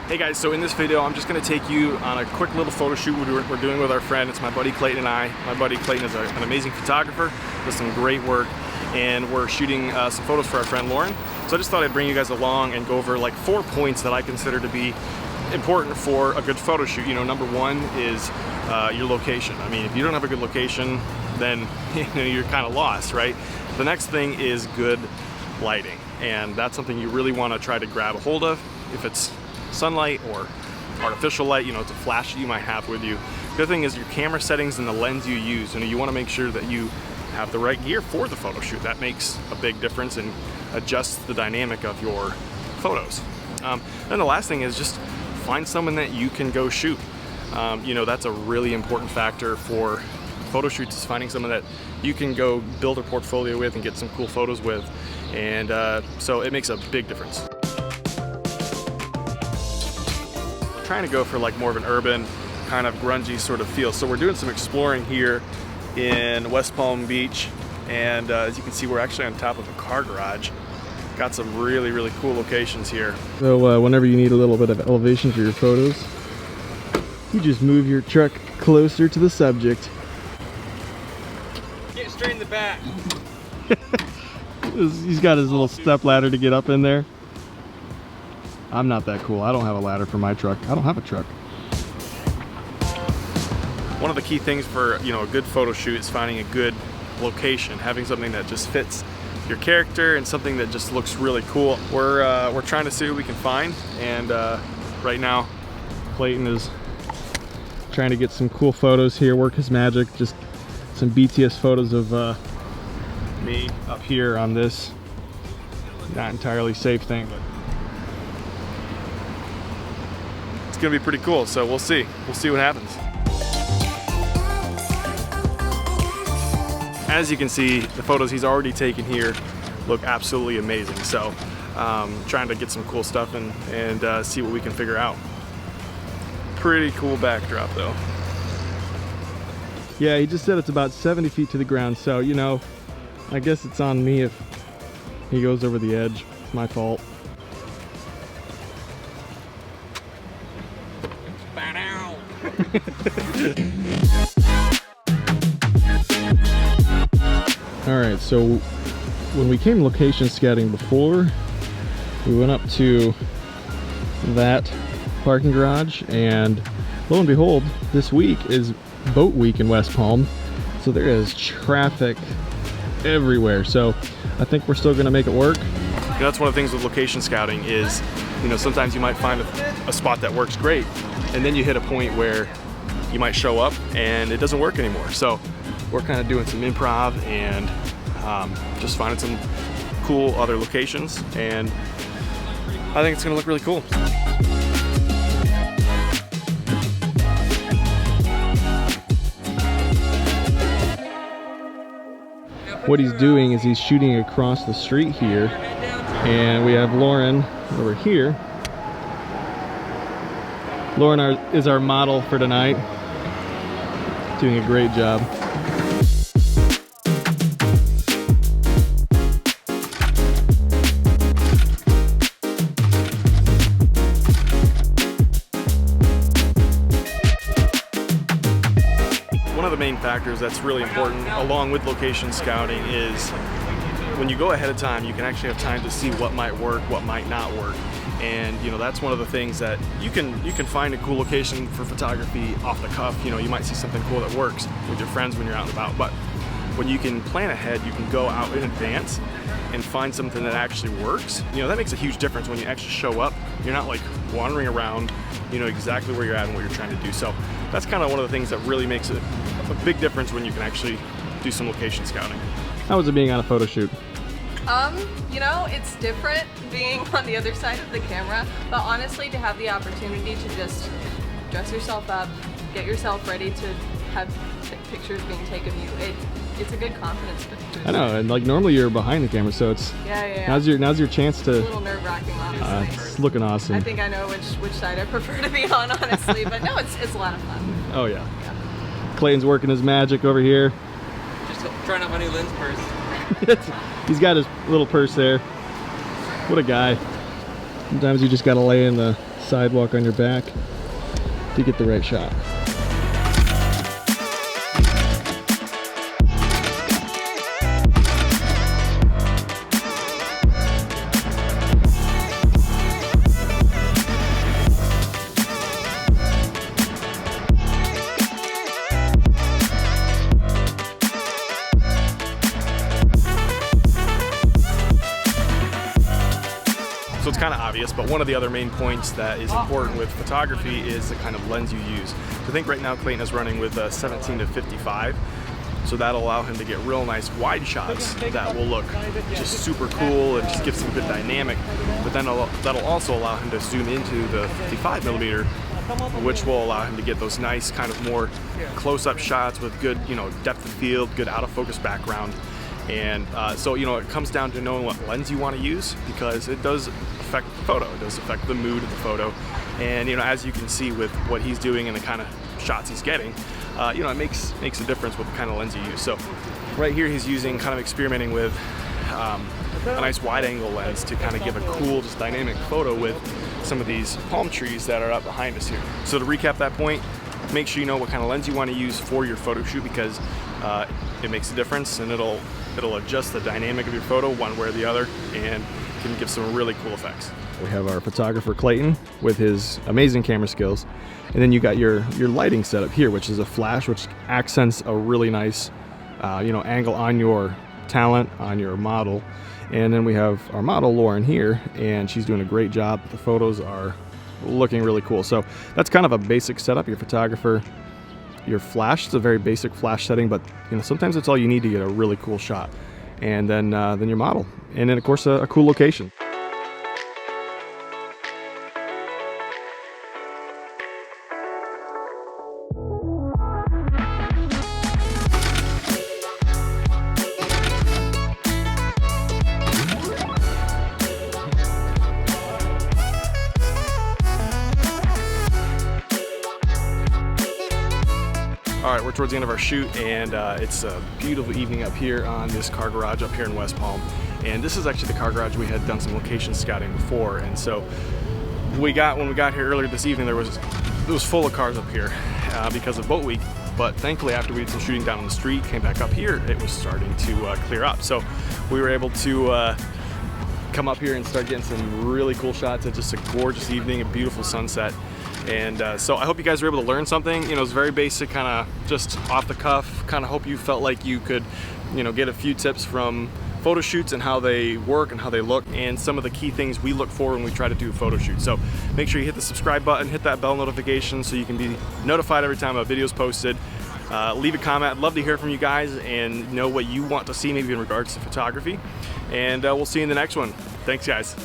Hey guys, so in this video I'm just going to take you on a quick little photo shoot we're doing with our friend. It's my buddy Clayton and I. My buddy Clayton is an amazing photographer, does some great work, and we're shooting some photos for our friend Lauren. So I just thought I'd bring you guys along and go over like 4 points that I consider to be important for a good photo shoot. You know, number one is your location. I mean, if you don't have a good location, then you're kind of lost, right? The next thing is good lighting, and that's something you really want to try to grab a hold of. If it's sunlight or artificial light, it's a flash that you might have with you. The other thing is your camera settings and the lens you use. You want to make sure that you have the right gear for the photo shoot. That makes a big difference and adjusts the dynamic of your photos. Then the last thing is just find someone that you can go shoot. That's a really important factor for photo shoots, is finding someone that you can go build a portfolio with and get some cool photos with. And so it makes a big difference. Trying to go for like more of an urban kind of grungy sort of feel. So we're doing some exploring here in West Palm Beach, and as you can see, we're actually on top of a car garage. Got some really, really cool locations here. So whenever you need a little bit of elevation for your photos, you just move your truck closer to the subject. Get straight in the back. He's got his little step ladder to get up in there. I'm not that cool. I don't have a ladder for my truck. I don't have a truck. One of the key things for a good photo shoot is finding a good location, having something that just fits your character and something that just looks really cool. We're trying to see what we can find, and right now Clayton is trying to get some cool photos here, work his magic, just some BTS photos of me up here on this not entirely safe thing, but it's gonna be pretty cool. So we'll see what happens. As you can see, the photos he's already taken here look absolutely amazing. So trying to get some cool stuff and see what we can figure out. Pretty cool backdrop though. Yeah, he just said it's about 70 feet to the ground, so I guess it's on me if he goes over the edge. It's my fault. Alright, so when we came location scouting before, we went up to that parking garage, and lo and behold, this week is boat week in West Palm, so there is traffic everywhere. So I think we're still going to make it work. That's one of the things with location scouting is, sometimes you might find a spot that works great, and then you hit a point where you might show up and it doesn't work anymore. So we're kind of doing some improv and just finding some cool other locations, and I think it's going to look really cool. What he's doing is he's shooting across the street here, and we have Lauren over here. Lauren is our model for tonight. Doing a great job. One of the main factors that's really important along with location scouting is when you go ahead of time, you can actually have time to see what might work, what might not work. And that's one of the things that you can find a cool location for photography off the cuff. You might see something cool that works with your friends when you're out and about, but when you can plan ahead, you can go out in advance and find something that actually works. That makes a huge difference when you actually show up. You're not like wandering around, exactly where you're at and what you're trying to do. So that's kind of one of the things that really makes it a big difference when you can actually do some location scouting. How was it being on a photo shoot? It's different being on the other side of the camera, but honestly, to have the opportunity to just dress yourself up, get yourself ready to have pictures being taken of you, it's a good confidence booster. I know, and like normally you're behind the camera, so it's now's your chance to. It's a little nerve-wracking, honestly. It's looking awesome. I think I know which side I prefer to be on, honestly, but no, it's a lot of fun. Oh yeah. Clayton's working his magic over here. Just trying out my new lens purse. He's got his little purse there. What a guy. Sometimes you just gotta lay in the sidewalk on your back to get the right shot. So it's kind of obvious, but one of the other main points that is important with photography is the kind of lens you use. So I think right now Clayton is running with a 17 to 55, so that'll allow him to get real nice wide shots that will look just super cool and just give some good dynamic, but then that'll also allow him to zoom into the 55 millimeter, which will allow him to get those nice kind of more close-up shots with good, you know, depth of field, good out of focus background. And so, you know, it comes down to knowing what lens you want to use, because it does affect the photo. It does affect the mood of the photo. And, you know, as you can see with what he's doing and the kind of shots he's getting, you know, it makes a difference with the kind of lens you use. So right here he's using, kind of experimenting with a nice wide angle lens to kind of give a cool, just dynamic photo with some of these palm trees that are up behind us here. So to recap that point, make sure you know what kind of lens you want to use for your photo shoot, because it makes a difference, and it'll adjust the dynamic of your photo one way or the other, and can give some really cool effects. We have our photographer Clayton with his amazing camera skills, and then you got your lighting setup here, which is a flash, which accents a really nice you know, angle on your talent, on your model. And then we have our model Lauren here, and she's doing a great job. The photos are looking really cool. So that's kind of a basic setup. Your photographer, your flash, it's a very basic flash setting, but you know, sometimes it's all you need to get a really cool shot. And then your model, and then of course a cool location. All right, we're towards the end of our shoot, and it's a beautiful evening up here on this car garage up here in West Palm. And this is actually the car garage we had done some location scouting before. And so when we got here earlier this evening, it was full of cars up here because of boat week. But thankfully, after we did some shooting down on the street, came back up here, it was starting to clear up. So we were able to come up here and start getting some really cool shots of just a gorgeous evening, a beautiful sunset. And so I hope you guys were able to learn something. You know, it's very basic, kind of just off the cuff. Kind of hope you felt like you could, you know, get a few tips from photo shoots and how they work and how they look, and some of the key things we look for when we try to do a photo shoot. So make sure you hit the subscribe button, hit that bell notification so you can be notified every time a video is posted. Leave a comment. I'd love to hear from you guys and know what you want to see, maybe in regards to photography. And we'll see you in the next one. Thanks, guys.